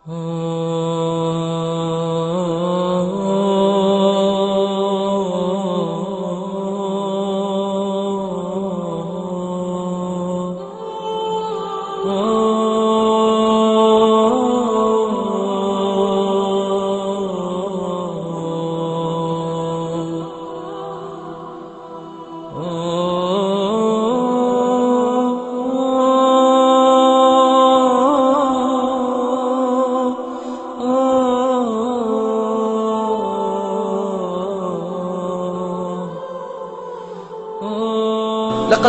لقد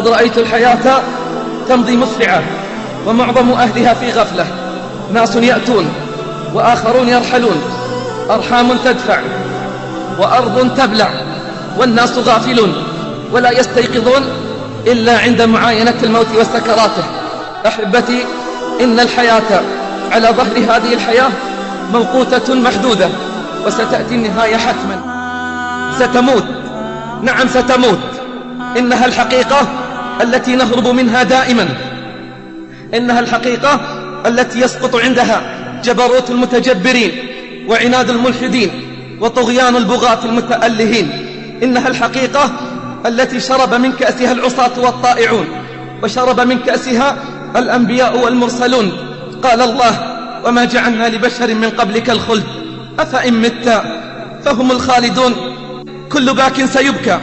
رأيت الحياة تمضي مسرعة ومعظم أهلها في غفلة، ناس يأتون وآخرون يرحلون، أرحام تدفع وأرض تبلع، والناس غافلون ولا يستيقظون إلا عند معاينة الموت وسكراته. أحبتي، إن الحياة على ظهر هذه الحياة موقوتة محدودة، وستأتي النهاية حتما. ستموت، نعم ستموت، إنها الحقيقة التي نهرب منها دائما، إنها الحقيقة التي يسقط عندها جبروت المتجبرين وعناد الملحدين وطغيان البغاة المتألهين، إنها الحقيقة التي شرب من كأسها العصاة والطائعون، وشرب من كأسها الأنبياء والمرسلون. قال الله: وما جعلنا لبشر من قبلك الخلد أفإن مت فهم الخالدون. كل باك سيبكى،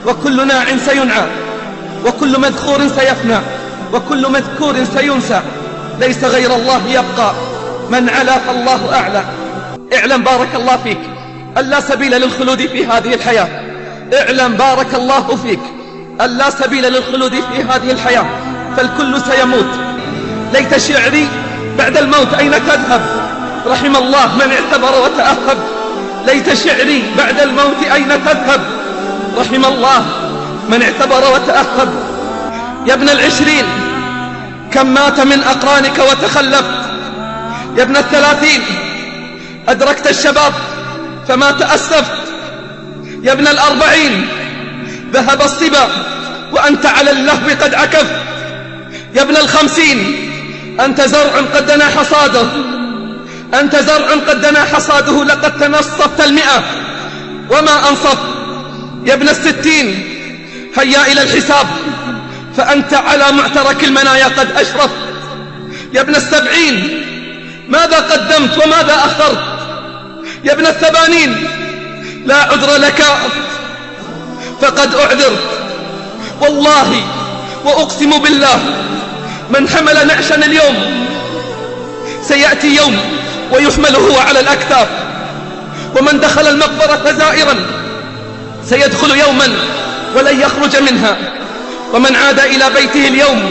وكل ناع سينعى، وكل مذخور سيفنى، وكل مذكور سينسى، ليس غير الله يبقى، من علا فالله أعلى. اعلم بارك الله فيك أن لا سبيل للخلود في هذه الحياة، اعلم بارك الله فيك أن لا سبيل للخلود في هذه الحياة، فالكل سيموت. ليت شعري بعد الموت أين تذهب، رحم الله من اعتبر وتأهب. ليت شعري بعد الموت أين تذهب، رحم الله من اعتبر وتأهب. يا ابن العشرين كم مات من أقرانك وتخلفت، يا ابن الثلاثين أدركت الشباب فما تأسفت، يا ابن الأربعين ذهب الصبا وأنت على اللهو قد عكفت، يا ابن الخمسين أنت زرع قد دنا حصاده، أنت زرع قد دنا حصاده، لقد تنصفت 100 وما أنصف. يا ابن الستين هيا إلى الحساب فأنت على معترك المنايا قد أشرف. يا ابن السبعين ماذا قدمت وماذا أخرت، يا ابن الثمانين لا عذر لك فقد أعذرت. والله وأقسم بالله من حمل نعشا اليوم سيأتي يوم ويحمل هو على الأكتاف، ومن دخل المقبرة زائرا سيدخل يوما ولن يخرج منها، ومن عاد إلى بيته اليوم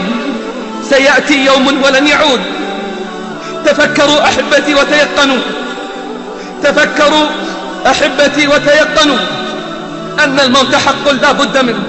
سيأتي يوم ولن يعود. تفكروا أحبتي وتيقنوا، تفكروا أحبتي وتيقنوا أن الموت حق لا بد منه.